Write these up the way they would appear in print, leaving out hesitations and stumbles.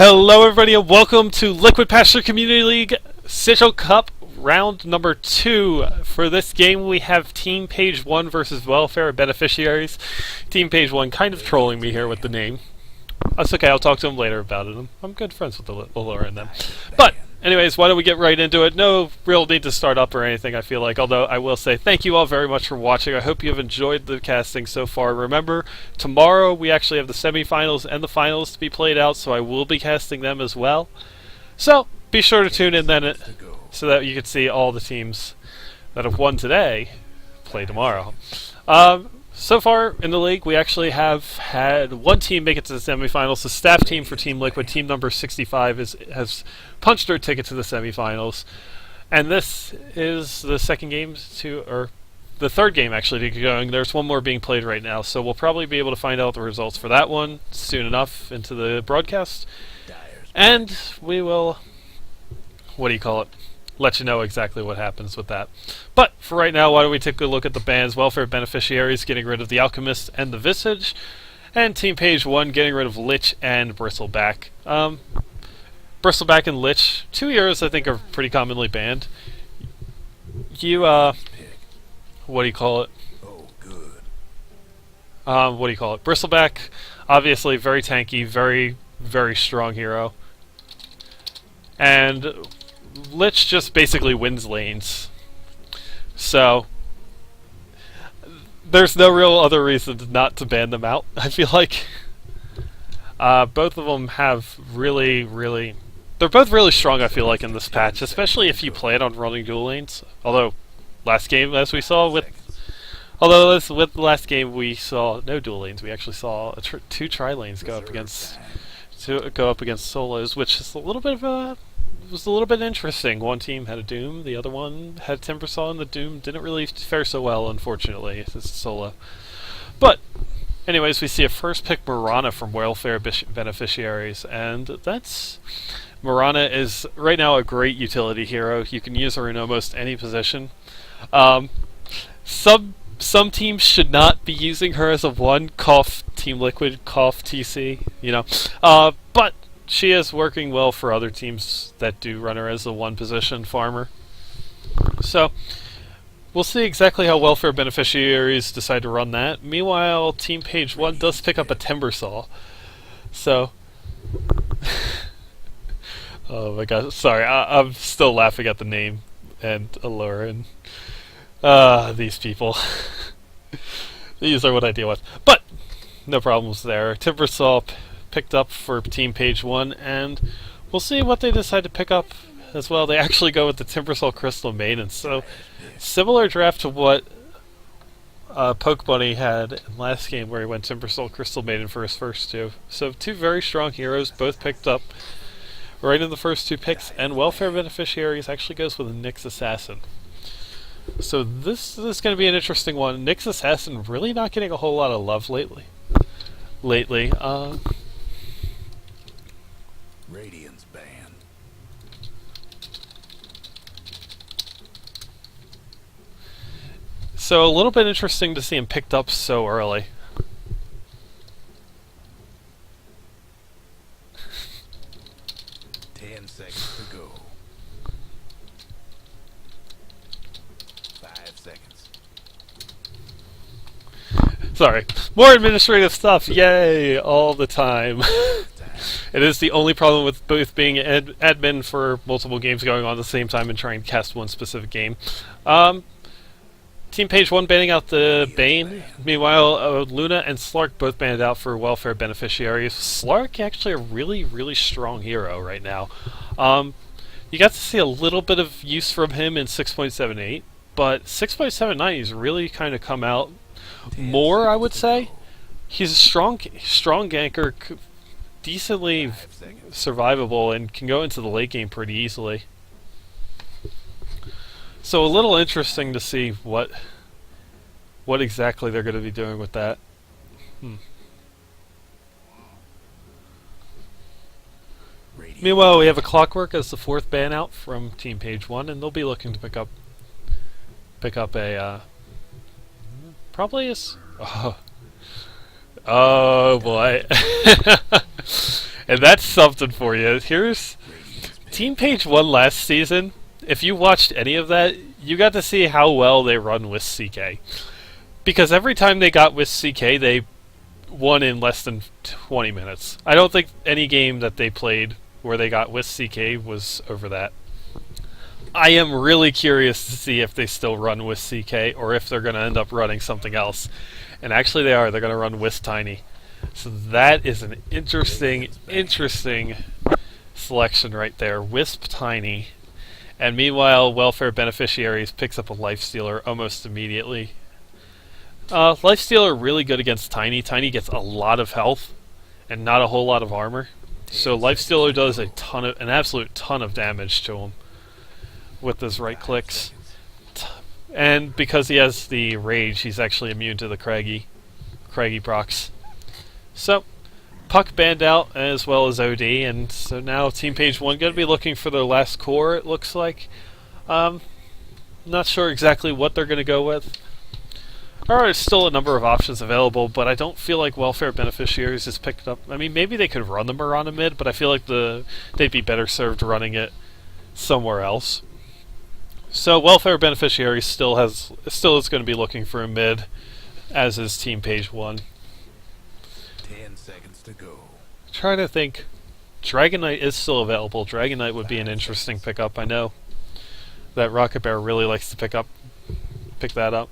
Hello everybody and welcome to Liquid Pasture Community League Sigil Cup round number 2. For this game we have Team Page 1 versus Welfare Beneficiaries. Team Page 1 kind of trolling me here with the name. That's okay, I'll talk to him later about it. I'm good friends with Laura and them. But anyways, why don't we get right into it? No real need to start up or anything, I feel like, although I will say thank you all very much for watching. I hope you have enjoyed the casting so far. Remember, tomorrow we actually have the semifinals and the finals to be played out, so I will be casting them as well. So, be sure to tune in then so that you can see all the teams that have won today play tomorrow. So far in the league, we actually have had one team make it to the semifinals. The staff team for Team Liquid, team number 65, has punched their ticket to the semifinals. And this is the second game or the third game actually to get going. There's one more being played right now, so we'll probably be able to find out the results for that one soon enough into the broadcast. And we will, let you know exactly what happens with that. But for right now, why don't we take a look at the bans? Welfare Beneficiaries getting rid of the Alchemist and the Visage, and Team Page 1 getting rid of Lich and Bristleback. Bristleback and Lich, 2 heroes I think are pretty commonly banned. Bristleback, obviously very tanky, very, very strong hero. And Lich just basically wins lanes. So there's no real other reason not to ban them out, I feel like. Both of them have they're both really strong, I feel like, in this patch, especially if you plan on running dual lanes. Although last game, as we saw with the last game we saw no dual lanes, we actually saw two tri lanes go up against solos, which is a little bit interesting. One team had a Doom, the other one had Timbersaw, and the Doom didn't really fare so well, unfortunately. It's solo. But anyways, we see a first pick Mirana from Welfare Beneficiaries, and Mirana is right now a great utility hero. You can use her in almost any position. Some teams should not be using her as a one, cough Team Liquid, cough TC, but she is working well for other teams that do run her as a one position farmer. So we'll see exactly how Welfare Beneficiaries decide to run that. Meanwhile, Team Page 1 does pick up a Timbersaw. So oh my god, sorry, I'm still laughing at the name and Allure and these people. These are what I deal with. But no problems there. Timbersaw picked up for Team Page 1, and we'll see what they decide to pick up as well. They actually go with the Timbersaw Crystal Maiden, so similar draft to what Poke Bunny had in last game, where he went Timbersaw Crystal Maiden for his first two. So two very strong heroes, both picked up right in the first two picks, and Welfare Beneficiaries actually goes with a Nyx Assassin. So this is going to be an interesting one. Nyx Assassin really not getting a whole lot of love lately. Radiant's ban. So a little bit interesting to see him picked up so early. Seconds to go. 5 seconds. Sorry. More administrative stuff, yay, all the time. It is the only problem with both being admin for multiple games going on at the same time and trying to cast one specific game. Team Page 1 banning out the Bane. Meanwhile, Luna and Slark both banned out for Welfare Beneficiaries. Slark actually a really, really strong hero right now. You got to see a little bit of use from him in 6.78, but 6.79 he's really kind of come out more, I would say. He's a strong ganker, decently survivable, and can go into the late game pretty easily. So a little interesting to see what exactly they're going to be doing with that. Meanwhile, we have a Clockwork as the fourth ban out from Team Page 1, and they'll be looking to pick up a probably a oh boy. And that's something for you. Here's Team Page 1 last season. If you watched any of that, you got to see how well they run with CK. Because every time they got with CK, they won in less than 20 minutes. I don't think any game that they played where they got with CK was over that. I am really curious to see if they still run with CK or if they're going to end up running something else. And actually they are. They're going to run Wisp Tiny. So that is an interesting selection right there. Wisp Tiny. And meanwhile, Welfare Beneficiaries picks up a Lifestealer almost immediately. Lifestealer really good against Tiny. Tiny gets a lot of health and not a whole lot of armor. So Lifestealer does an absolute ton of damage to him with his right clicks. And because he has the Rage, he's actually immune to the Craggy procs. So, Puck banned out as well as OD, and so now Team Page 1 going to be looking for their last core, it looks like. Not sure exactly what they're going to go with. There are still a number of options available, but I don't feel like Welfare Beneficiaries has picked up. I mean, maybe they could run the Mirana mid, but I feel like they'd be better served running it somewhere else. So Welfare Beneficiaries still is going to be looking for a mid, as is Team Page 1. 10 seconds to go. Trying to think. Dragon Knight is still available. Dragon Knight would be an interesting pickup. I know that Rocket Bear really likes to pick that up.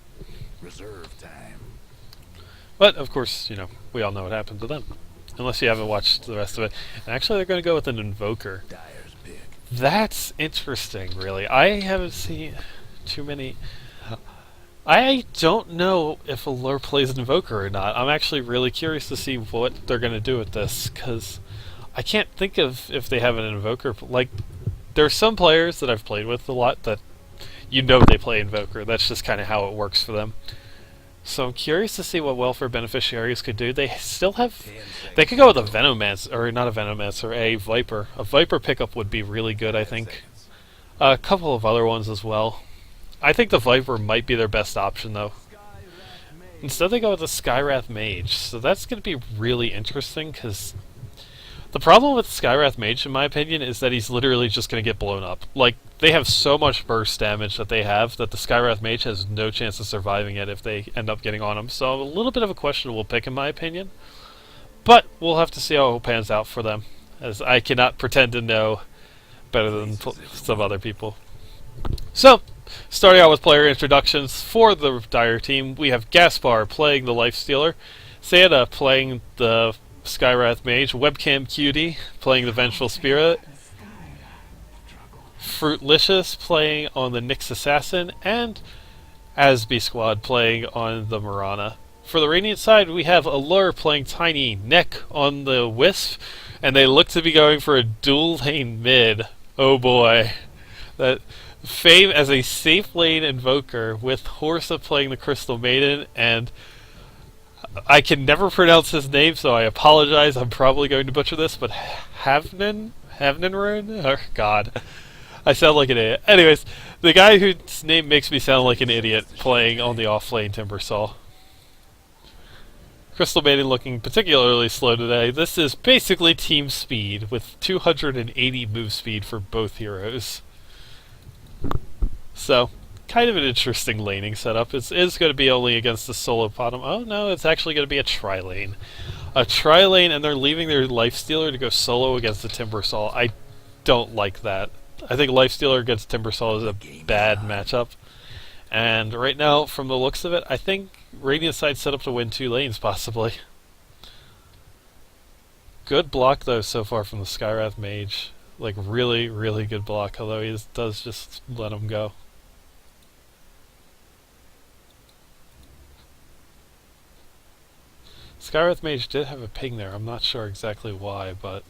Reserve time. But of course, we all know what happened to them, unless you haven't watched the rest of it. And actually, they're going to go with an Invoker. Dyer's big. That's interesting, really. I haven't seen too many. I don't know if Allure plays an Invoker or not. I'm actually really curious to see what they're going to do with this, because I can't think of if they have an Invoker. Like, there are some players that I've played with a lot that they play Invoker. That's just kind of how it works for them. So I'm curious to see what Welfare Beneficiaries could do. They still have... They could go with a Venomancer, or not a Venomancer, a Viper. A Viper pickup would be really good, I think. A couple of other ones as well. I think the Viper might be their best option, though. Instead, they go with the Skywrath Mage. So that's going to be really interesting, because the problem with Skywrath Mage, in my opinion, is that he's literally just going to get blown up. Like, they have so much burst damage that they have that the Skywrath Mage has no chance of surviving it if they end up getting on him. So a little bit of a questionable pick, in my opinion. But we'll have to see how it pans out for them, as I cannot pretend to know better than some other people. So, starting out with player introductions for the Dire team, we have Gaspar playing the Lifestealer, Santa playing the Skywrath Mage, Webcam Cutie playing the Vengeful Spirit, Fruitlicious playing on the Nyx Assassin, and Asby Squad playing on the Mirana. For the Radiant side, we have Allure playing Tiny, Neck on the Wisp, and they look to be going for a dual lane mid. Oh boy. That Fame as a safe lane Invoker, with Horsa playing the Crystal Maiden, and I can never pronounce his name, so I apologize. I'm probably going to butcher this, but Havnenrune? Oh, God. I sound like an idiot. Anyways, the guy whose name makes me sound like an idiot playing on the off-lane Timbersaw. Crystal Maiden looking particularly slow today. This is basically team speed, with 280 move speed for both heroes. So, kind of an interesting laning setup. It is going to be only against the solo bottom. Oh no, it's actually going to be a tri-lane. A tri-lane, and they're leaving their Lifestealer to go solo against the Timbersaw. I don't like that. I think Lifestealer against Timbersaw is a bad matchup. And right now, from the looks of it, I think Radiant side's set up to win 2 lanes, possibly. Good block, though, so far from the Skywrath Mage. Like, really, really good block, although he does just let him go. Skywrath Mage did have a ping there. I'm not sure exactly why, but...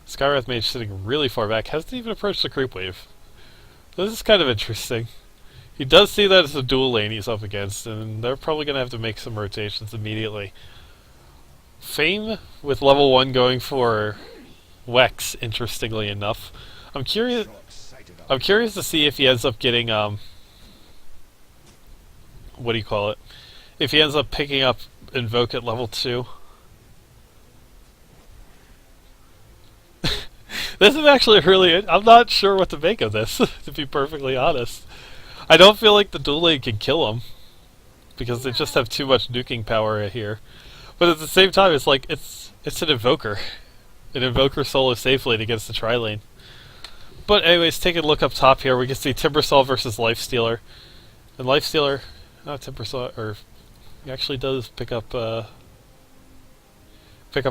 Skywrath Mage sitting really far back, hasn't even approached the creep wave. This is kind of interesting. He does see that it's a dual lane he's up against, and they're probably going to have to make some rotations immediately. Fame with level 1 going for Wex, interestingly enough. I'm curious to see if he ends up getting, what do you call it? if he ends up picking up Invoke at level 2. This is actually really... I'm not sure what to make of this, to be perfectly honest. I don't feel like the dual lane can kill him, because they just have too much nuking power here. But at the same time, it's like, it's an Invoker. An Invoker solo safe lane against the tri-lane. But anyways, taking a look up top here, we can see Timbersaw versus Lifestealer. And Lifestealer... Timbersaw... or... he actually does pick up a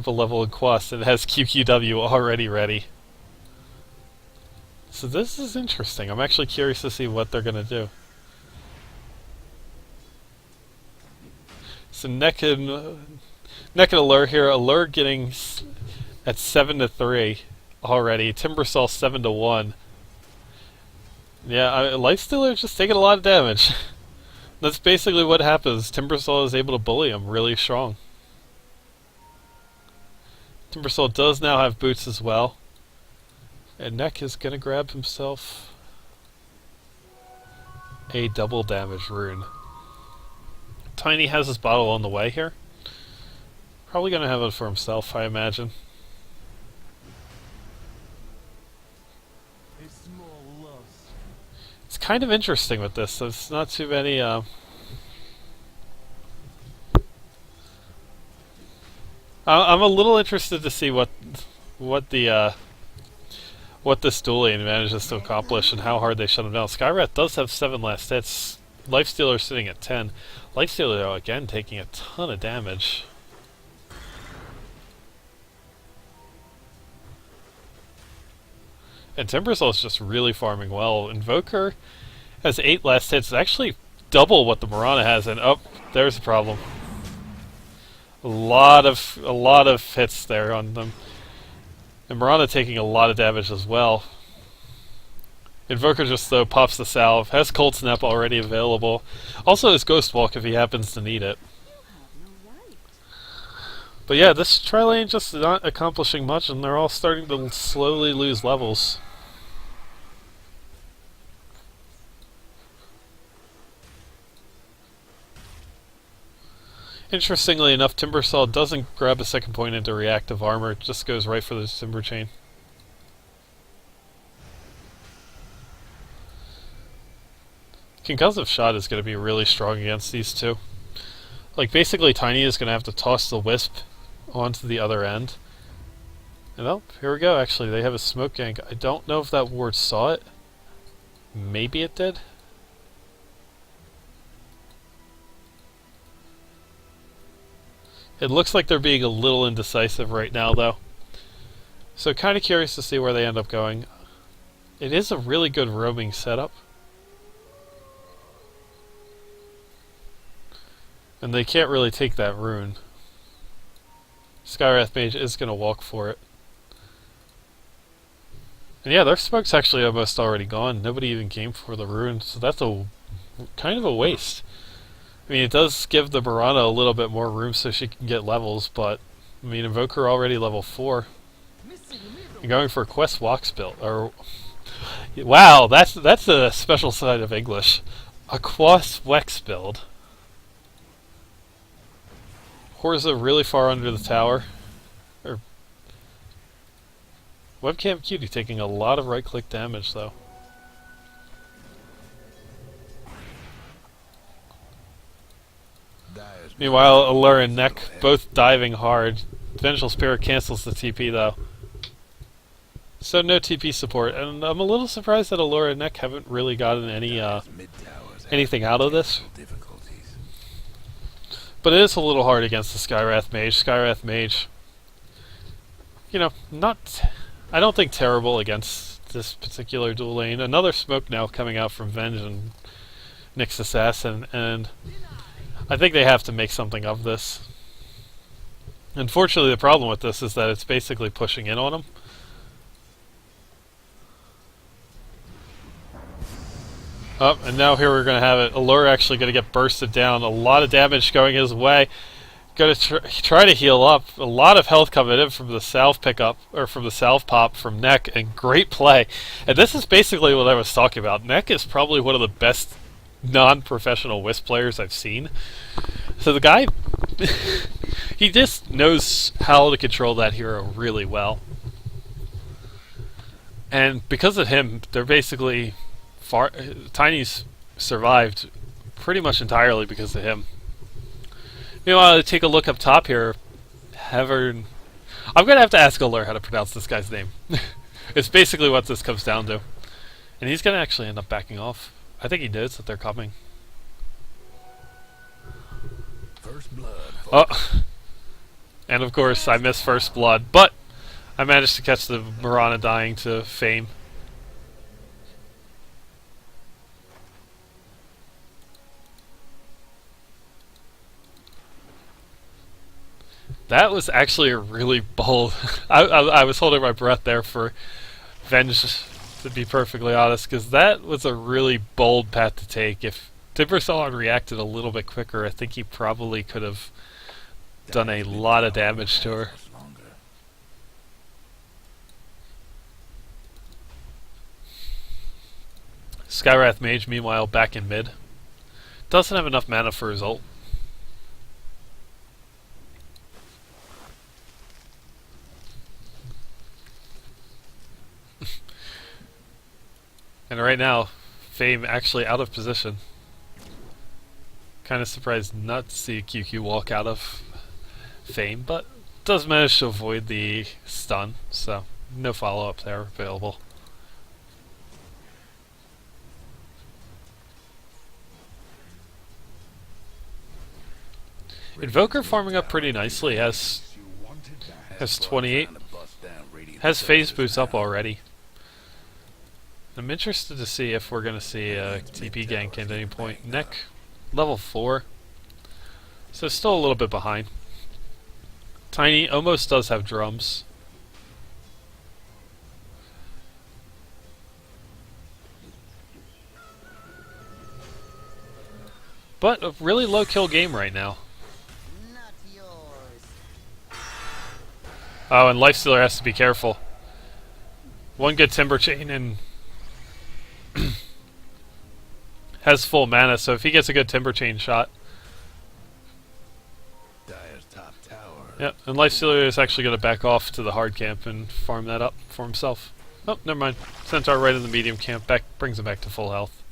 level in Quest, and it has QQW already ready. So this is interesting. I'm actually curious to see what they're going to do. So Neck and Allure here. Allure getting at 7-3 already. Timbersaw 7-1. Yeah, Lifestealer just taking a lot of damage. That's basically what happens. Timbersaw is able to bully him really strong. Timbersaw does now have boots as well. And Neck is going to grab himself a double damage rune. Tiny has his bottle on the way here. Probably going to have it for himself, I imagine. It's kind of interesting with this. There's not too many... I'm a little interested to see what this dual lane manages to accomplish and how hard they shut him down. Skywrath does have 7 last hits. Lifestealer sitting at 10. Lifestealer, though, again, taking a ton of damage. And Timbersaw is just really farming well. Invoker has 8 last hits. It's actually double what the Mirana has, and there's the problem. A lot of hits there on them. And Mirana taking a lot of damage as well. Invoker just, though, pops the salve. Has Cold Snap already available. Also has Ghost Walk if he happens to need it. But yeah, this tri-lane just not accomplishing much, and they're all starting to slowly lose levels. Interestingly enough, Timbersaw doesn't grab a second point into reactive armor, it just goes right for the Timber Chain. Concussive Shot is going to be really strong against these two. Like, basically Tiny is going to have to toss the Wisp onto the other end. And oh, here we go, actually, they have a smoke gank. I don't know if that ward saw it. Maybe it did? It looks like they're being a little indecisive right now, though. So kind of curious to see where they end up going. It is a really good roaming setup. And they can't really take that rune. Skywrath Mage is going to walk for it. And yeah, their smoke's actually almost already gone. Nobody even came for the rune, so that's a kind of a waste. I mean, it does give the Mirana a little bit more room so she can get levels, but I mean, Invoker already level 4. You're going for a Quest Walks build, or wow, that's a special side of English. A Quest Wex build. Horza really far under the tower. Webcam Cutie taking a lot of right-click damage, though. Meanwhile, Allure and Neck both diving hard. Vengeful Spirit cancels the TP, though. So no TP support, and I'm a little surprised that Allure and Neck haven't really gotten any anything out of this. But it is a little hard against the Skywrath Mage. Skywrath Mage, you know, I don't think terrible against this particular dual lane. Another smoke now coming out from Venge and Nyx Assassin, and I think they have to make something of this. Unfortunately, the problem with this is that it's basically pushing in on them. Oh, and now here we're going to have it. Allure actually going to get bursted down. A lot of damage going his way. Going to try to heal up. A lot of health coming in from the salve pickup, or from the salve pop from Neck, and great play. And this is basically what I was talking about. Neck is probably one of the best non-professional Wisp players I've seen. So the guy, he just knows how to control that hero really well. And because of him, they're basically Tiny's survived pretty much entirely because of him. Meanwhile, take a look up top here. I'm gonna have to ask Allure how to pronounce this guy's name. It's basically what this comes down to. And he's gonna actually end up backing off. I think he knows that they're coming. First blood. Oh, and of course I missed first blood, but I managed to catch the Mirana dying to fame. That was actually a really bold... I was holding my breath there for Venge, to be perfectly honest, because that was a really bold path to take. If Timbersaw had reacted a little bit quicker, I think he probably could have done a lot of damage to her. Skywrath Mage, meanwhile, back in mid. Doesn't have enough mana for his ult. And right now, Fame actually out of position. Kind of surprised not to see QQ walk out of Fame, but does manage to avoid the stun, so no follow-up there available. Invoker farming up pretty nicely, has 28, has phase boots up already. I'm interested to see if we're going to see a TP gank at any point. Neck, level 4, so still a little bit behind. Tiny almost does have drums. But a really low kill game right now. Oh, and Lifestealer has to be careful. One good Timber Chain and has full mana, so if he gets a good Timber Chain shot. Top tower. Yep, and Lifestealer is actually going to back off to the hard camp and farm that up for himself. Oh, never mind. Centaur right in the medium camp, brings him back to full health.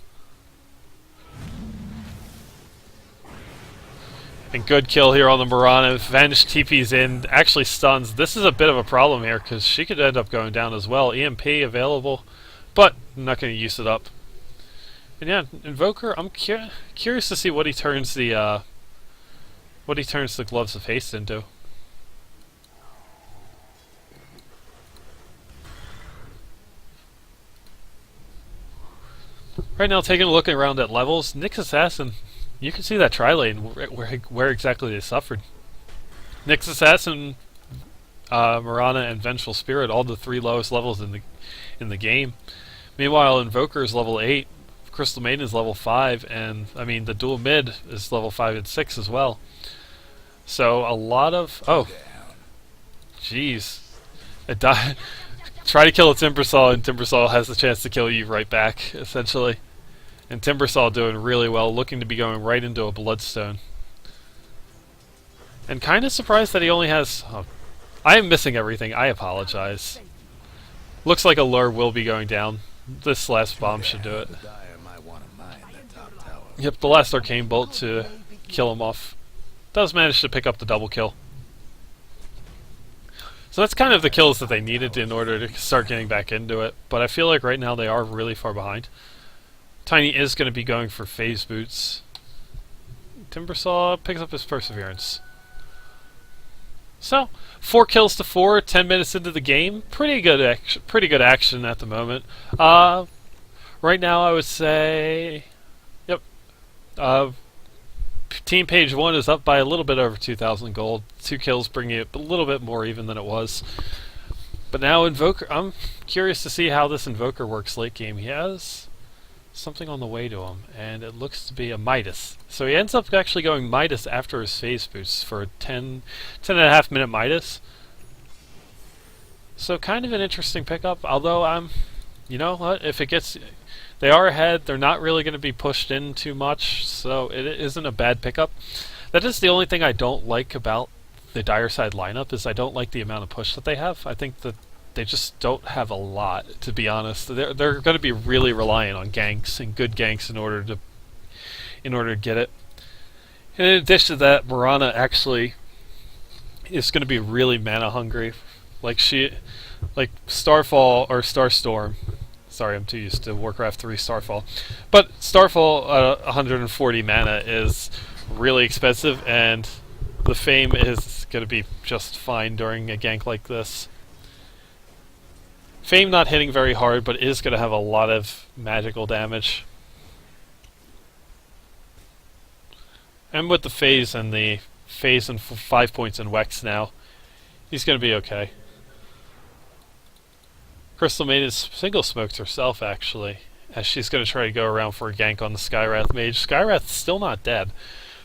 And good kill here on the Mirana. Venge TP's in, actually stuns. This is a bit of a problem here because she could end up going down as well. EMP available, but I'm not going to use it up. And yeah, Invoker, I'm curious to see what he turns the Gloves of Haste into. Right now, taking a look around at levels, Nyx Assassin, you can see that tri-lane where exactly they suffered. Nyx Assassin, Mirana, and Vengeful Spirit, all the 3 lowest levels in the game. Meanwhile, Invoker is level 8, Crystal Maiden is level 5, and I mean the dual mid is level 5 and 6 as well. So a lot of jeez, try to kill a Timbersaw, and Timbersaw has the chance to kill you right back, essentially. And Timbersaw doing really well, looking to be going right into a Bloodstone. And kind of surprised that he only has... Oh, I am missing everything, I apologize. Looks like Allure will be going down. This last bomb should do it. Yep, the last Arcane Bolt to kill him off. Does manage to pick up the double kill. So that's kind of the kills that they needed in order to start getting back into it. But I feel like right now they are really far behind. Tiny is going to be going for phase boots. Timbersaw picks up his Perseverance. So, 4 kills to 4, 10 minutes into the game. Pretty good action at the moment. Right now I would say... Yep. Team Page 1 is up by a little bit over 2,000 gold. 2 kills bringing it a little bit more even than it was. But now Invoker... I'm curious to see how this Invoker works late game. He has something on the way to him, and it looks to be a Midas. So he ends up actually going Midas after his phase boost for a 10.5 minute Midas. So kind of an interesting pickup, although you know what, if it gets... They are ahead. They're not really going to be pushed in too much, so it isn't a bad pickup. That is the only thing I don't like about the dire side lineup, is I don't like the amount of push that they have. I think that they just don't have a lot, to be honest. They're going to be really reliant on ganks and good ganks in order to get it. And in addition to that, Mirana actually is going to be really mana hungry, like Starfall or Starstorm. Sorry, I'm too used to Warcraft 3 Starfall. But Starfall 140 mana is really expensive, and the Fame is going to be just fine during a gank like this. Fame not hitting very hard, but is going to have a lot of magical damage. And with the Phase and 5 points in Wex now, he's going to be okay. Crystal Maiden single smoked herself, actually, as she's going to try to go around for a gank on the Skywrath Mage. Skywrath's still not dead,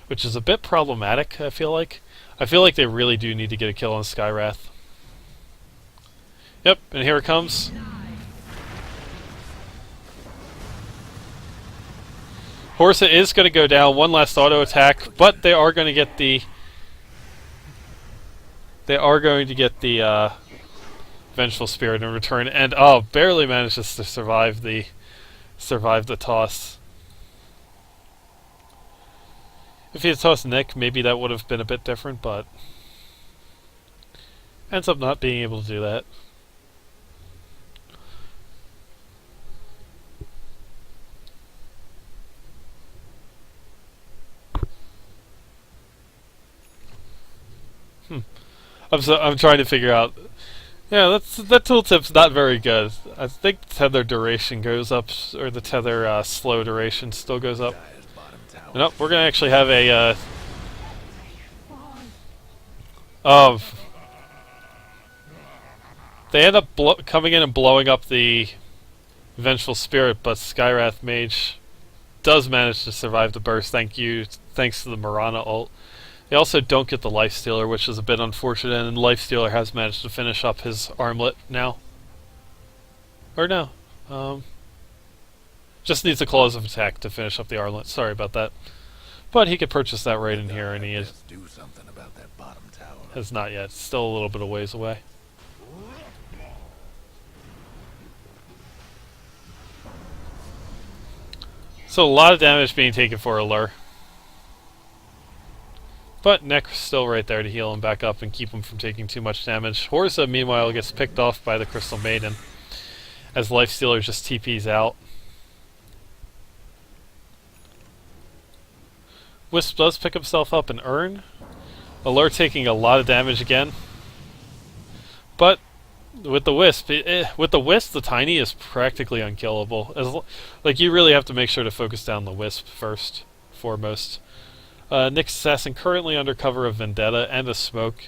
which is a bit problematic, I feel like. I feel like they really do need to get a kill on Skywrath. Yep, and here it comes. Horsa is going to go down, one last auto attack, but they are going to get the Vengeful Spirit in return, and barely manages to survive the toss. If he had tossed Nick, maybe that would have been a bit different, but ends up not being able to do that. I'm trying to figure out. Yeah, that tooltip's not very good. I think the tether duration goes up, or the tether slow duration still goes up. Nope, we're gonna actually have a they end up coming in and blowing up the Vengeful Spirit, but Skywrath Mage does manage to survive the burst. Thanks to the Mirana ult. They also don't get the Lifestealer, which is a bit unfortunate, and Lifestealer has managed to finish up his armlet now. Or no. Just needs a Claws of Attack to finish up the armlet. Sorry about that. But he could purchase that right in here, and he do something about that bottom tower. Has not yet. Still a little bit of ways away. So a lot of damage being taken for Allure. But Nick's still right there to heal him back up and keep him from taking too much damage. Horsa, meanwhile, gets picked off by the Crystal Maiden as Lifestealer just TPs out. Wisp does pick himself up and earn. Allure taking a lot of damage again. But with the Wisp, the Tiny is practically unkillable. Like, you really have to make sure to focus down the Wisp foremost. Nyx Assassin currently under cover of Vendetta and a smoke.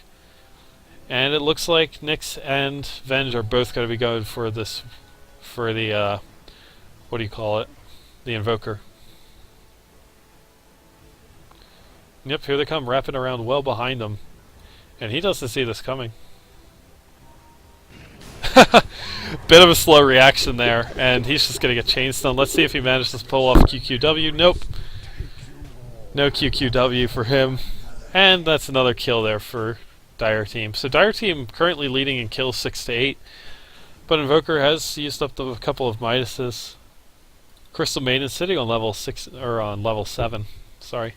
And it looks like Nyx and Venge are both going to be going for the, what do you call it? The Invoker. Yep, here they come, wrapping around well behind him. And he doesn't see this coming. Bit of a slow reaction there, and he's just going to get chain stunned. Let's see if he manages to pull off QQW. Nope. No QQW for him. And that's another kill there for Dire Team. So Dire Team currently leading in kills 6 to 8. But Invoker has used up a couple of Midases. Crystal Maiden sitting on level 6 or on level 7. Sorry.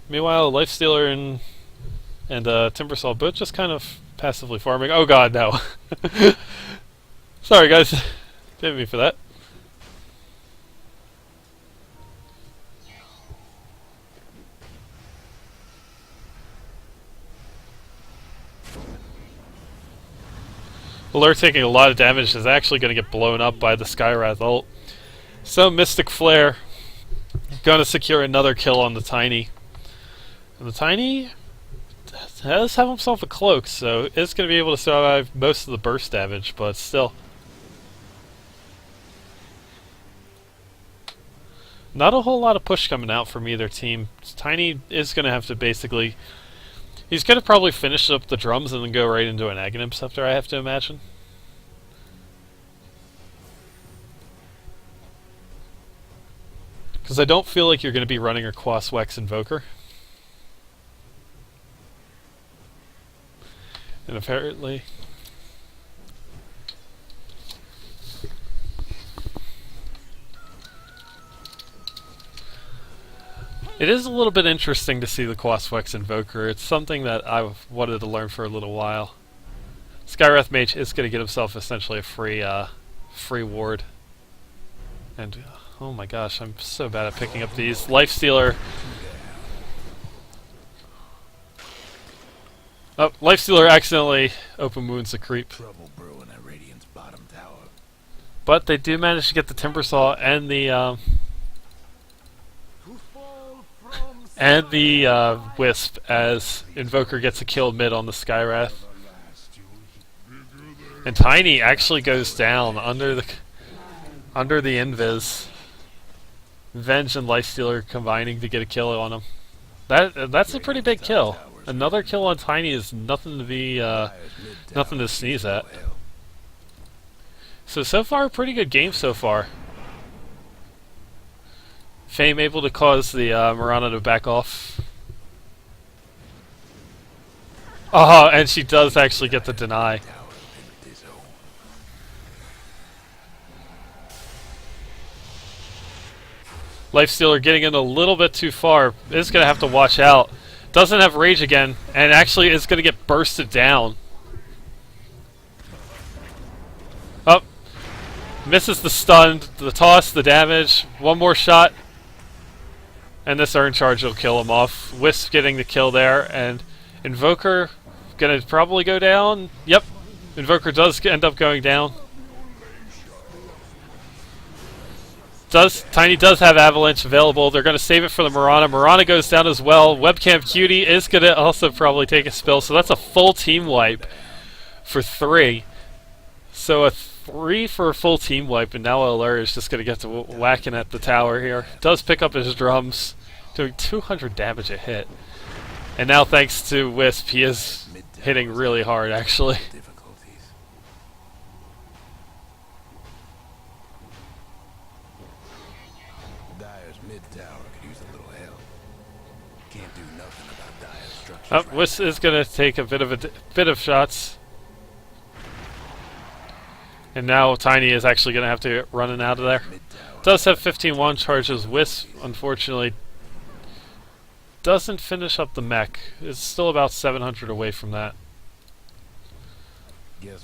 Meanwhile, Lifestealer and Timbersaw both just kind of passively farming. Oh god, no. Sorry guys. Didn't mean for that. Allure taking a lot of damage is actually going to get blown up by the Skywrath ult. So Mystic Flare going to secure another kill on the Tiny. And the Tiny does have himself a cloak, so it's going to be able to survive most of the burst damage, but still. Not a whole lot of push coming out from either team. Tiny is going to have to basically... He's going to probably finish up the drums and then go right into an Aghanim Scepter, I have to imagine. Because I don't feel like you're going to be running across Wex Invoker. And apparently... It is a little bit interesting to see the Quaswex Invoker. It's something that I've wanted to learn for a little while. Skywrath Mage is going to get himself essentially a free ward. And, oh my gosh, I'm so bad at picking up these. Lifestealer. Oh, Lifestealer accidentally open wounds the creep. Trouble brewing at Radiant's bottom tower. But they do manage to get the Timbersaw and the Wisp as Invoker gets a kill mid on the Skywrath. And Tiny actually goes down under the Invis. Venge and Lifestealer combining to get a kill on him. That's a pretty big kill. Another kill on Tiny is nothing to be nothing to sneeze at. So far, a pretty good game so far. Fame able to cause the Mirana to back off. Oh, and she does actually get the deny. Lifestealer getting in a little bit too far. Is going to have to watch out. Doesn't have rage again, and actually is going to get bursted down. Oh. Misses the stun, the toss, the damage. One more shot. And this Urn Charge will kill him off. Wisp getting the kill there, and Invoker going to probably go down. Yep. Invoker does end up going down. Tiny does have Avalanche available. They're going to save it for the Mirana. Mirana goes down as well. Webcam Cutie is going to also probably take a spill. So that's a full team wipe for 3. So a 3 for a full team wipe. And now Allure is just going to get to whacking at the tower here. Does pick up his drums. Doing 200 damage a hit. And now thanks to Wisp, he is hitting really hard actually. Oh, Wisp is going to take a bit of shots. And now Tiny is actually going to have to get running out of there. Does have 15 wand charges. Wisp, unfortunately, doesn't finish up the mech. It's still about 700 away from that.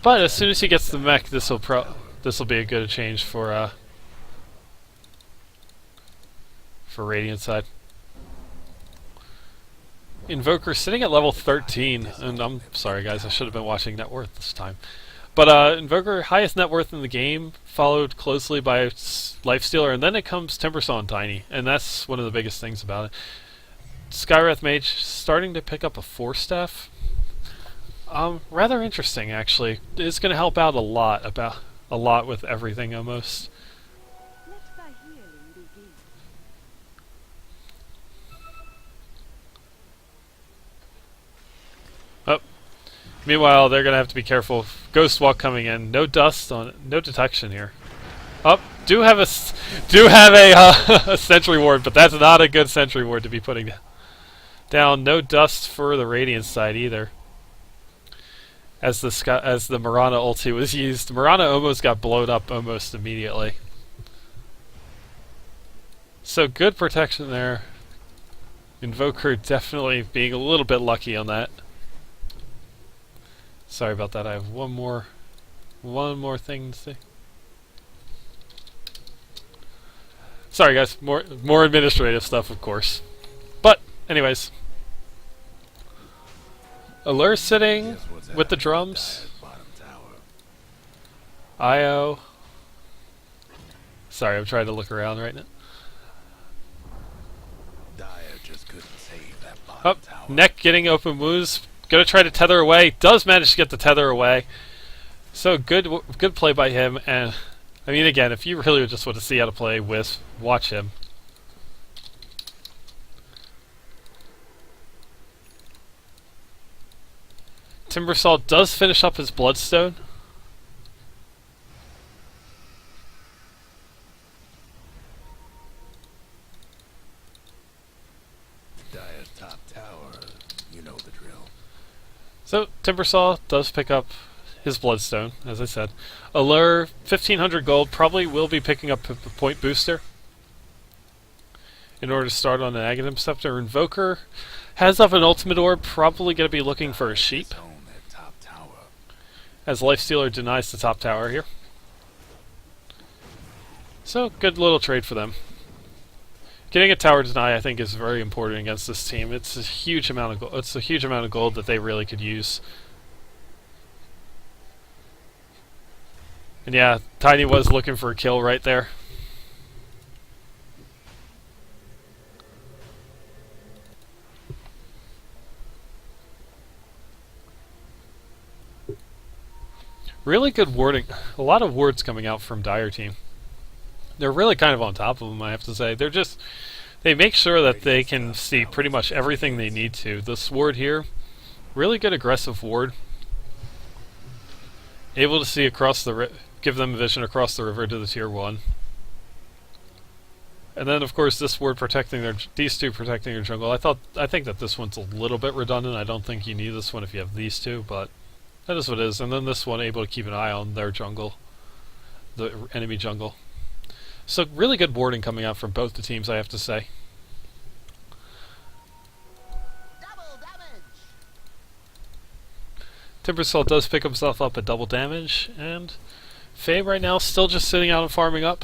But as soon as he gets the mech, this will be a good change for Radiant side. Invoker sitting at level 13, and I'm sorry guys, I should have been watching net worth this time. But Invoker, highest net worth in the game, followed closely by Lifestealer, and then it comes Timbersaw and Tiny, and that's one of the biggest things about it. Skywrath Mage starting to pick up a 4-staff. Rather interesting actually. It's going to help out a lot with everything almost. Meanwhile, they're going to have to be careful. Ghost Walk coming in. No dust on it. No detection here. Oh, do have a a sentry ward, but that's not a good sentry ward to be putting down. No dust for the Radiant side either. As the Mirana ulti was used, Mirana almost got blown up almost immediately. So good protection there. Invoker definitely being a little bit lucky on that. Sorry about that. I have one more thing to say. Sorry guys, more administrative stuff of course. But anyways, Allure sitting with the drums. IO. Sorry, I'm trying to look around right now. Oh, Neck getting open moves. Gonna try to tether away. Does manage to get the tether away. So good play by him. And I mean, again, if you really just want to see how to play Wisp, watch him. Timbersaw does finish up his Bloodstone. top tower. You know the drill. So, Timbersaw does pick up his Bloodstone, as I said. Allure, 1500 gold, probably will be picking up a point booster in order to start on an Aghanim Scepter. Invoker has up an Ultimate Orb, probably going to be looking for a sheep, Top tower. as Lifestealer denies the top tower here. So, good little trade for them. Getting a tower deny, I think, is very important against this team. It's a huge amount of gold. It's a huge amount of gold that they really could use. And yeah, Tiny was looking for a kill right there. Really good warding. A lot of wards coming out from Dire team. They're really kind of on top of them, I have to say. They make sure that they can see pretty much everything they need to. This ward here, really good aggressive ward. Able to see across the give them vision across the river to the tier 1. And then of course this ward protecting these two protecting their jungle. I think that this one's a little bit redundant. I don't think you need this one if you have these two, but that is what it is. And then this one able to keep an eye on their jungle, the enemy jungle. So really good warding coming out from both the teams, I have to say. Timbersaw does pick himself up at double damage, and Faye right now still just sitting out and farming up.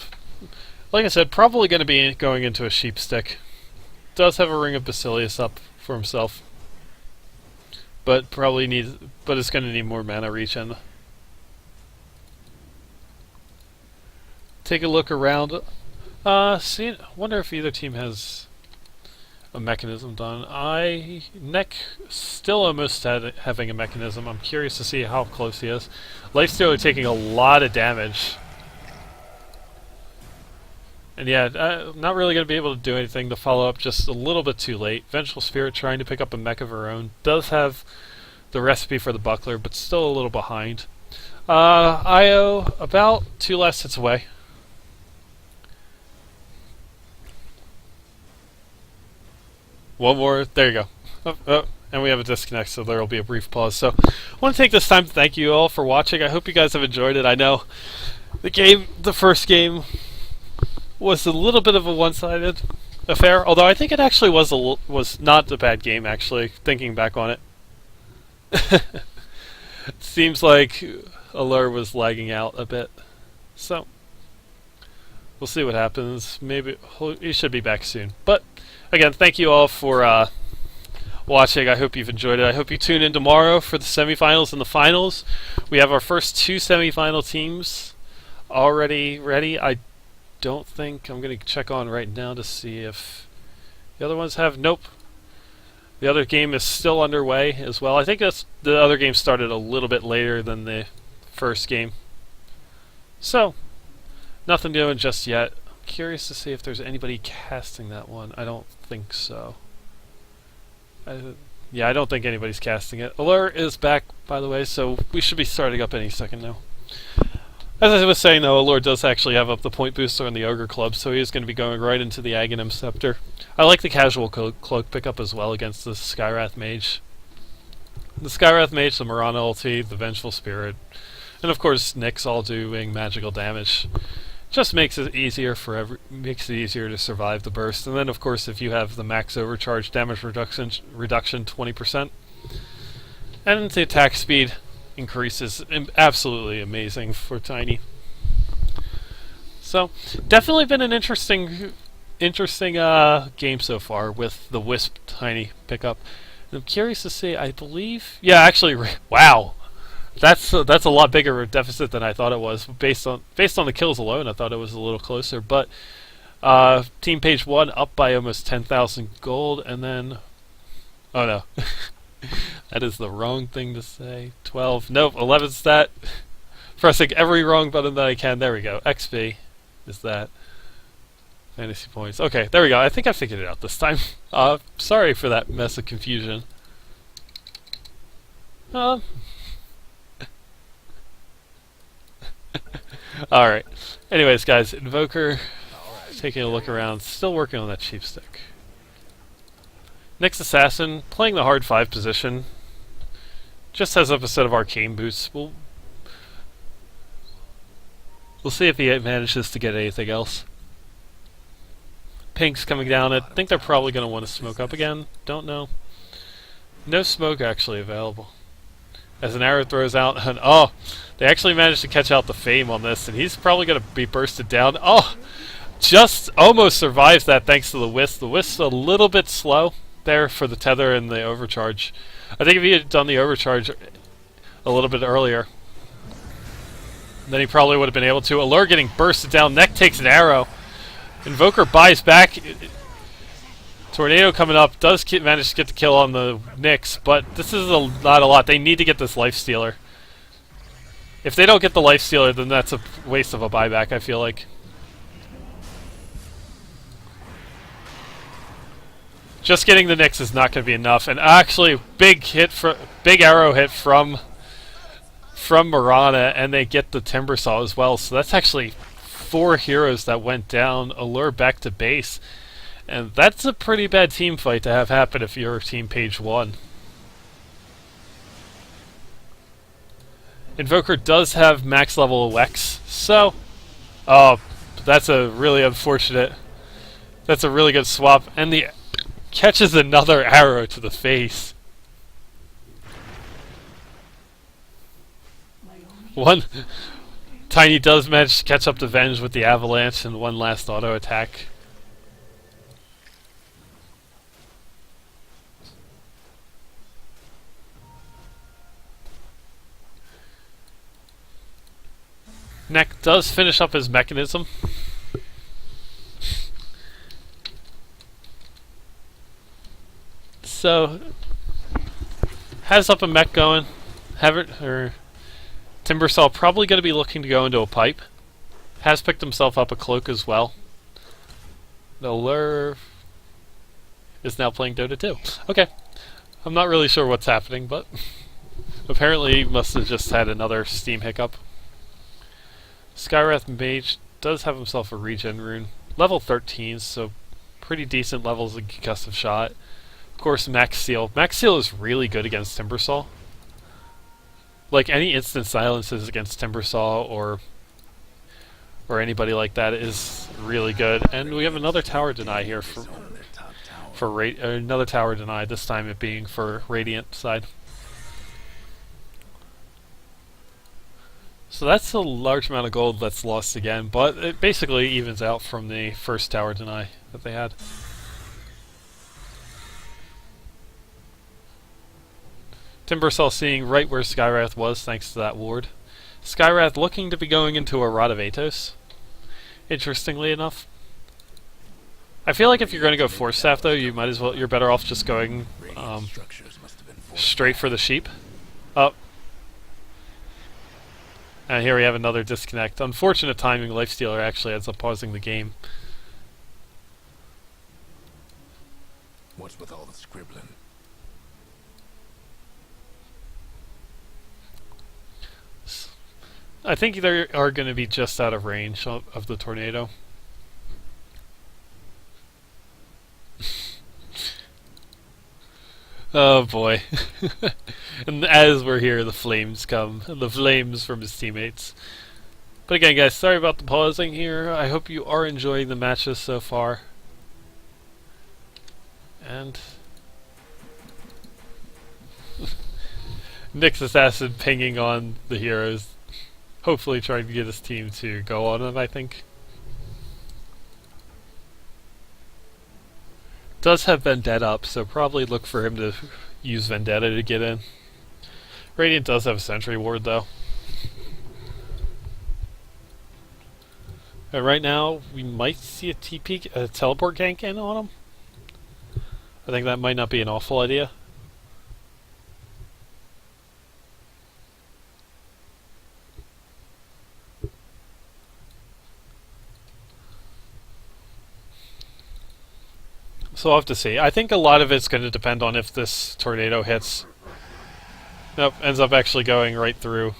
Like I said, probably going to be going into a sheep stick. Does have a Ring of Basilius up for himself, but it's going to need more mana regen. Take a look around. Wonder if either team has a mechanism done. Neck still almost having a mechanism. I'm curious to see how close he is. Lifestealer taking a lot of damage. And yeah, not really going to be able to do anything. The follow-up just a little bit too late. Vengeful Spirit trying to pick up a mech of her own. Does have the recipe for the buckler, but still a little behind. Io about 2 last hits away. One more. There you go. And we have a disconnect, so there will be a brief pause. So I want to take this time to thank you all for watching. I hope you guys have enjoyed it. I know the first game was a little bit of a one-sided affair, although I think it actually was not a bad game, actually, thinking back on it. It seems like Allure was lagging out a bit. So we'll see what happens. Maybe he should be back soon. But again, thank you all for watching. I hope you've enjoyed it. I hope you tune in tomorrow for the semifinals and the finals. We have our first 2 semifinal teams already ready. I don't think I'm going to check on right now to see if the other ones have. Nope. The other game is still underway as well. I think the other game started a little bit later than the first game. So, nothing doing just yet. Curious to see if there's anybody casting that one. I don't think so. Yeah, I don't think anybody's casting it. Allure is back, by the way, so we should be starting up any second now. As I was saying, though, Allure does actually have up the point booster on the Ogre Club, so he is going to be going right into the Aghanim Scepter. I like the casual cloak pickup as well against the Skywrath Mage. The Skywrath Mage, the Marana ulti, the Vengeful Spirit, and of course Nyx all doing magical damage. Just makes it easier to survive the burst. And then of course if you have the max overcharge damage reduction 20%, and the attack speed increases, absolutely amazing for Tiny. So definitely been an interesting game so far with the Wisp Tiny pickup. And I'm curious to see. I believe, yeah, actually, wow. That's a lot bigger a deficit than I thought it was. Based on the kills alone, I thought it was a little closer. But Team Page 1 up by almost 10,000 gold, and then oh no, that is the wrong thing to say. 12, nope, 11 stat. Pressing every wrong button that I can. There we go. XP is that. Fantasy points. Okay, there we go. I think I figured it out this time. Sorry for that mess of confusion. Alright. Anyways, guys, Invoker taking a look around, still working on that sheep stick. Nyx Assassin, playing the hard 5 position, just has up a set of arcane boosts. We'll see if he manages to get anything else. Pink's coming down. I think they're probably going to want to smoke up again. Don't know. No smoke actually available. As an arrow throws out, and oh, they actually managed to catch out the Fame on this, and he's probably going to be bursted down. Oh, just almost survives that thanks to the Wisp. The Wisp's a little bit slow there for the tether and the overcharge. I think if he had done the overcharge a little bit earlier, then he probably would have been able to. Allure getting bursted down. Neck takes an arrow. Invoker buys back. Tornado coming up does manage to get the kill on the Nyx, but this is not a lot. They need to get this Lifestealer. If they don't get the Lifestealer, then that's a waste of a buyback, I feel like. Just getting the Nyx is not going to be enough, and actually, big arrow hit from Mirana, and they get the Timbersaw as well. So that's actually 4 heroes that went down. Allure back to base. And that's a pretty bad team fight to have happen if you're team page 1. Invoker does have max level Wex, so... Oh, that's a really unfortunate... That's a really good swap, and the catches another arrow to the face. One... Tiny does manage to catch up to Venge with the Avalanche and one last auto attack. Neck does finish up his mechanism. So has up a mech going. Timbersaw probably going to be looking to go into a pipe. Has picked himself up a cloak as well. The Allure is now playing Dota 2. Okay. I'm not really sure what's happening, but apparently he must have just had another Steam hiccup. Skywrath Mage does have himself a regen rune. Level 13, so pretty decent levels of concussive shot. Of course, Max Seal. Max Seal is really good against Timbersaw. Like, any instant silences against Timbersaw or anybody like that is really good. And we have another tower deny here for another tower deny, this time it being for Radiant side. So that's a large amount of gold that's lost again, but it basically evens out from the first tower deny that they had. Timbersaw seeing right where Skywrath was thanks to that ward. Skywrath looking to be going into a Rod of Atos, interestingly enough. I feel like if you're going to go Force Staff though, you might as well, you're better off just going straight for the sheep. Oh. And here we have another disconnect. Unfortunate timing, Lifestealer actually ends up pausing the game. What's with all the scribbling? I think they are going to be just out of range of the tornado. Oh boy. And as we're here, the flames come. The flames from his teammates. But again, guys, sorry about the pausing here. I hope you are enjoying the matches so far. And... Nyx Assassin pinging on the heroes. Hopefully trying to get his team to go on it, I think. Does have Vendetta up, so probably look for him to use Vendetta to get in. Radiant does have a Sentry Ward, though. Right now, we might see a teleport gank in on him. I think that might not be an awful idea. So I'll have to see. I think a lot of it's going to depend on if this tornado hits. Nope, ends up actually going right through.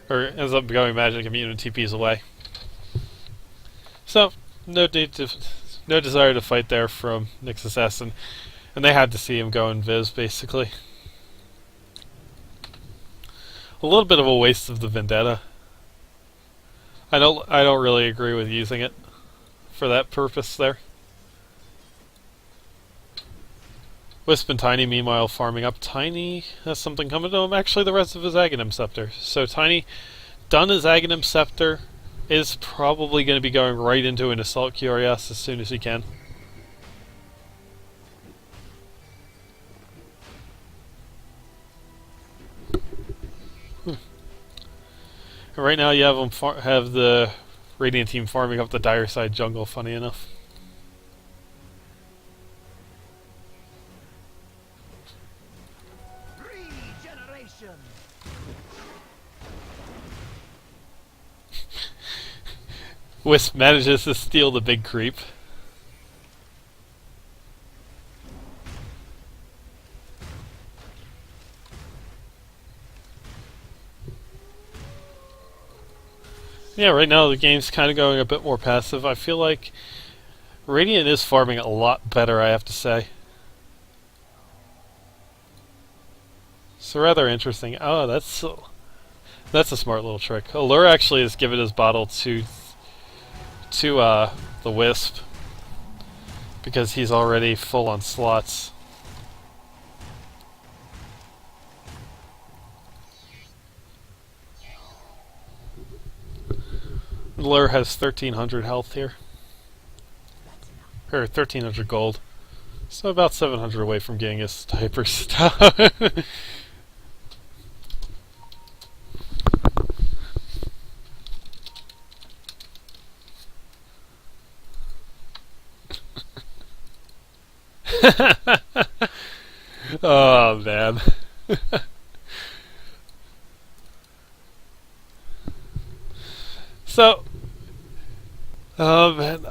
Or ends up going magic immune and TPs away. So, no desire to fight there from Nyx Assassin. And they had to see him go invis, basically. A little bit of a waste of the Vendetta. I don't really agree with using it for that purpose there. Wisp and Tiny, meanwhile, farming up. Tiny has something coming to him. Actually, the rest of his Aghanim Scepter. So Tiny, done his Aghanim Scepter, is probably going to be going right into an Assault Cuirass as soon as he can. And right now, you have them have the Radiant team farming up the dire side jungle. Funny enough. Wisp manages to steal the big creep. Yeah, right now the game's kind of going a bit more passive. I feel like Radiant is farming a lot better, I have to say. So rather interesting. Oh, that's a smart little trick. Allure actually has given his bottle to the Wisp because he's already full on slots. Allure has 1,300 health here. Or 1,300 gold. So about 700 away from getting his hyper stuff. Oh man. So, oh man,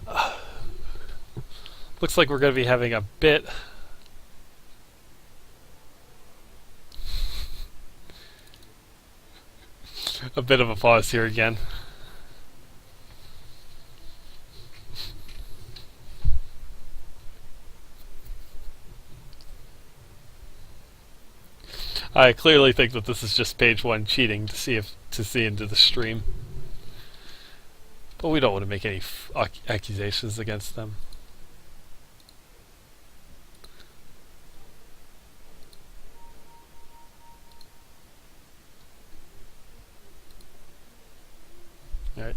looks like we're going to be having a bit of a pause here again. I clearly think that this is just page one cheating to see into the stream, but we don't want to make any accusations against them. All right.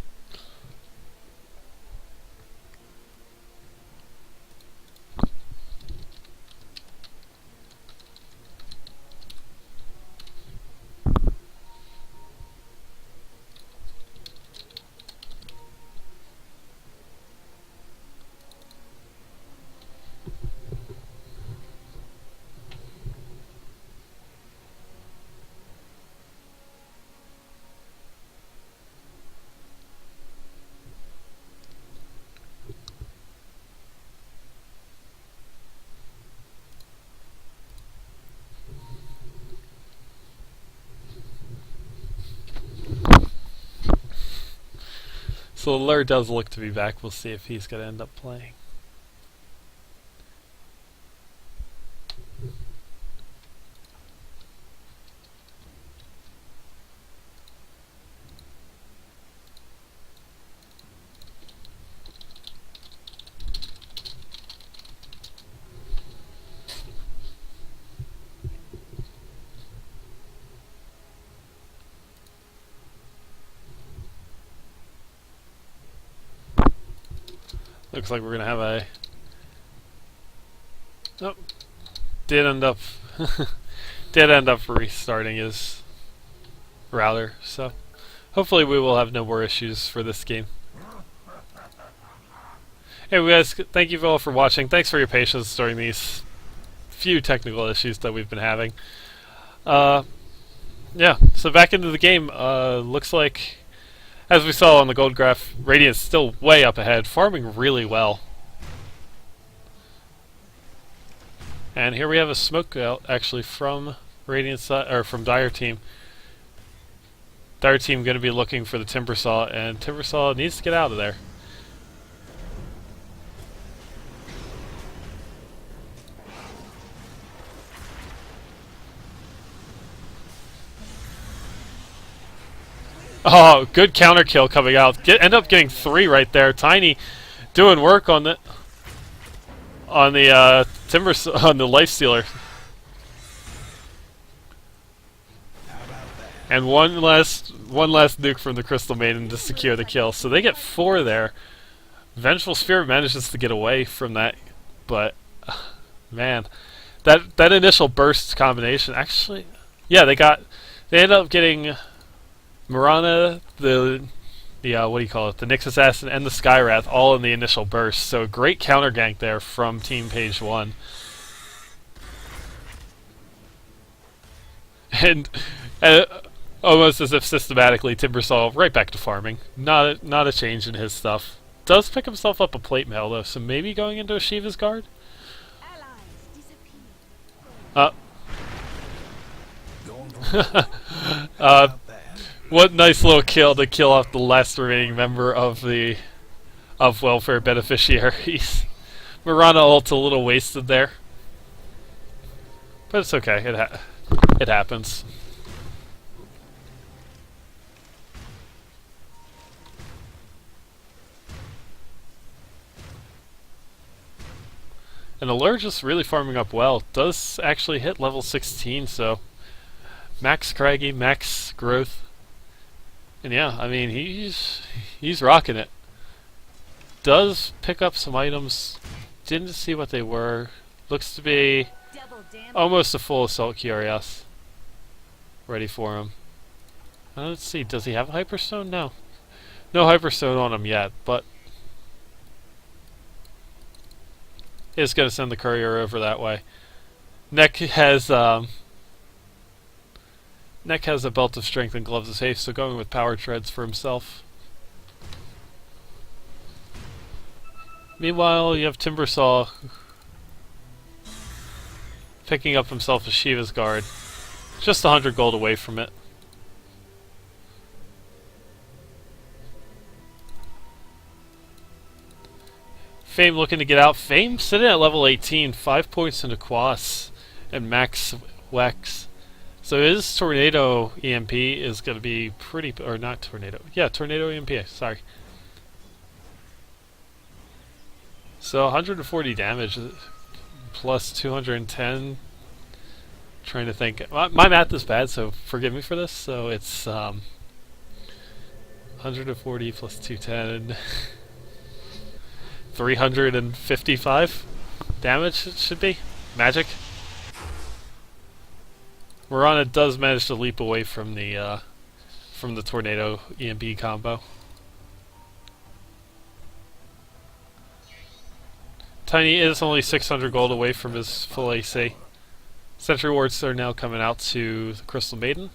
So Allure does look to be back. We'll see if he's going to end up playing. Looks like we're gonna have a. Oh, did end up restarting his router. So hopefully we will have no more issues for this game. Hey guys, thank you all for watching. Thanks for your patience during these few technical issues that we've been having. Yeah, so back into the game. Looks like, as we saw on the gold graph, Radiant's still way up ahead, farming really well. And here we have a smoke out actually from Radiant side, or from Dire team. Dire team going to be looking for the Timbersaw, and Timbersaw needs to get out of there. Oh, good counter kill coming out. End up getting 3 right there. Tiny doing work on the timber on the life stealer. And one last nuke from the Crystal Maiden to secure the kill. So they get 4 there. Vengeful Spirit manages to get away from that, but man, that initial burst combination actually, yeah, they ended up getting Mirana, the what do you call it, the Nyx Assassin and the Skywrath all in the initial burst. So great counter gank there from Team Page 1. And almost as if systematically, Timbersaw right back to farming. Not a change in his stuff. Does pick himself up a plate mail though, so maybe going into a Shiva's Guard? What nice little kill to kill off the last remaining member of Welfare Beneficiaries. Mirana ult a little wasted there. But it's okay, it happens. And Allure just really farming up well. Does actually hit level 16, so max Craggy, max growth. And yeah, I mean, he's rocking it. Does pick up some items. Didn't see what they were. Looks to be almost a full Assault Curious ready for him. Let's see, does he have a Hyperstone? No. No Hyperstone on him yet, but is going to send the courier over that way. Neck has a belt of strength and gloves of haste, so going with power treads for himself. Meanwhile, you have Timbersaw picking up himself a Shiva's Guard. Just 100 gold away from it. Fame looking to get out. Fame sitting at level 18, 5 points into Quas and max Wex. So his Tornado EMP is going to be pretty, or not Tornado. Yeah, Tornado EMP, sorry. So 140 damage plus 210. Trying to think. My math is bad, so forgive me for this. So it's 140 plus 210. 355 damage it should be. Magic. Mirana does manage to leap away from the Tornado EMP combo. Tiny is only 600 gold away from his full AC. Sentry wards are now coming out to the Crystal Maiden.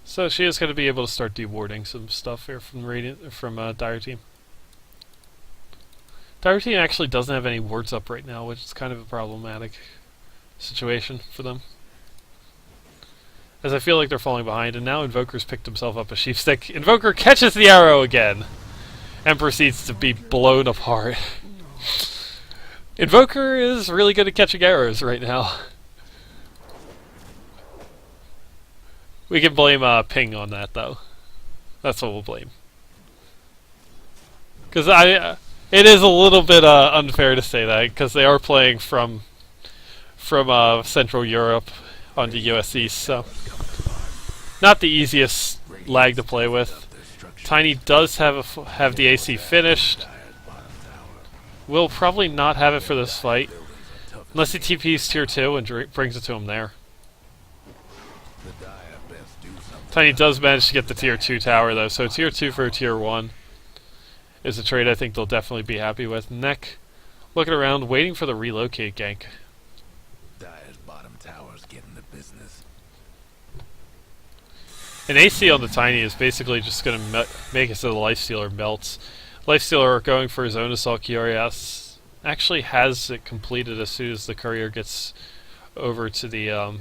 So she is going to be able to start dewarding some stuff here from Dire Team. Dire Team actually doesn't have any wards up right now, which is kind of a problematic situation for them. As I feel like they're falling behind, and now Invoker's picked himself up a sheep stick. Invoker catches the arrow again, and proceeds to be blown apart. Invoker is really good at catching arrows right now. We can blame Ping on that, though. That's what we'll blame. Because it is a little bit unfair to say that, because they are playing from Central Europe onto US East, so not the easiest lag to play with. Tiny does have the AC finished. Will probably not have it for this fight, unless he TP's tier 2 and brings it to him there. Tiny does manage to get the tier 2 tower though, so tier 2 for tier 1 is a trade I think they'll definitely be happy with. Neck looking around, waiting for the relocate gank. Dire's bottom tower's getting the business. An AC on the Tiny is basically just going to make it so the Lifestealer melts. Lifestealer going for his own Assault Curious actually has it completed as soon as the courier gets over to the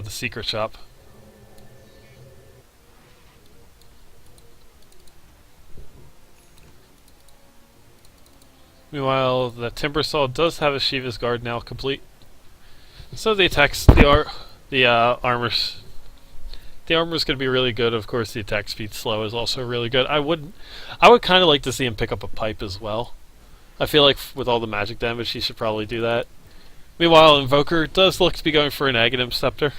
secret shop. Meanwhile, the Timbersaw does have a Shiva's Guard now complete. So the attacks, armors. The armor's going to be really good. Of course, the attack speed slow is also really good. I would kind of like to see him pick up a pipe as well. I feel like with all the magic damage, he should probably do that. Meanwhile, Invoker does look to be going for an Aghanim Scepter.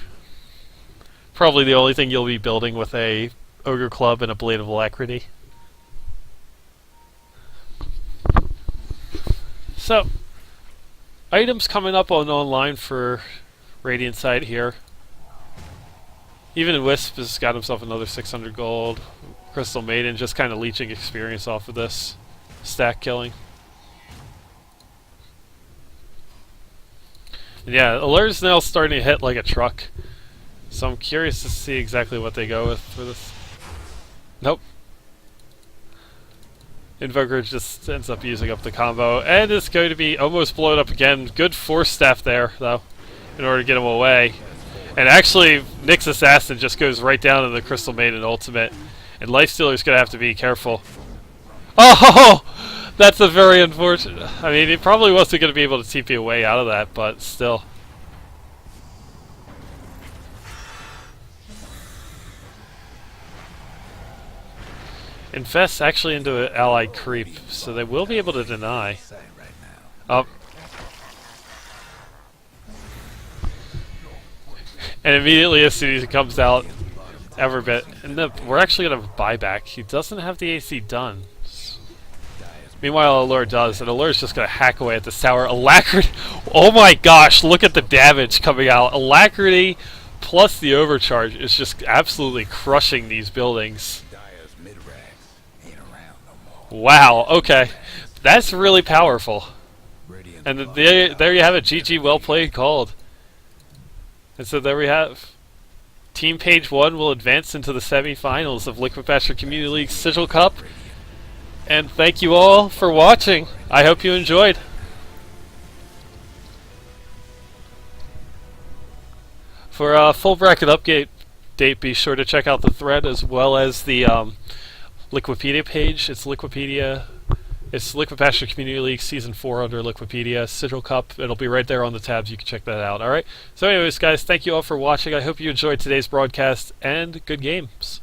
Probably the only thing you'll be building with a Ogre Club and a Blade of Alacrity. So, items coming up online for Radiant side here. Even Wisp has got himself another 600 gold. Crystal Maiden just kind of leeching experience off of this stack killing. And yeah, Allur's now starting to hit like a truck. So I'm curious to see exactly what they go with for this. Nope. Invoker just ends up using up the combo, and it's going to be almost blown up again. Good force staff there, though, in order to get him away. And actually, Nyx Assassin just goes right down to the Crystal Maiden ultimate, and Lifestealer's going to have to be careful. Oh! That's a very unfortunate... I mean, he probably wasn't going to be able to TP away out of that, but still. Infest actually into an allied creep, so they will be able to deny. And immediately as soon as he comes out, Everbit, and we're actually going to buyback. He doesn't have the AC done. Meanwhile, Allure does, and Allure's just going to hack away at this tower. Alacrity! Oh my gosh, look at the damage coming out. Alacrity plus the overcharge is just absolutely crushing these buildings. Wow, okay. That's really powerful. And there you have it. GG, well played, called. And so there we have. Team Page 1 will advance into the semi-finals of Liquid Pasture Community League Sigil Cup. And thank you all for watching. I hope you enjoyed. For a full bracket update, be sure to check out the thread as well as the Liquipedia page. It's Liquid Pasture Community League Season 4 under Liquipedia, Sigil Cup. It'll be right there on the tabs. You can check that out. Alright? So anyways, guys, thank you all for watching. I hope you enjoyed today's broadcast, and good games.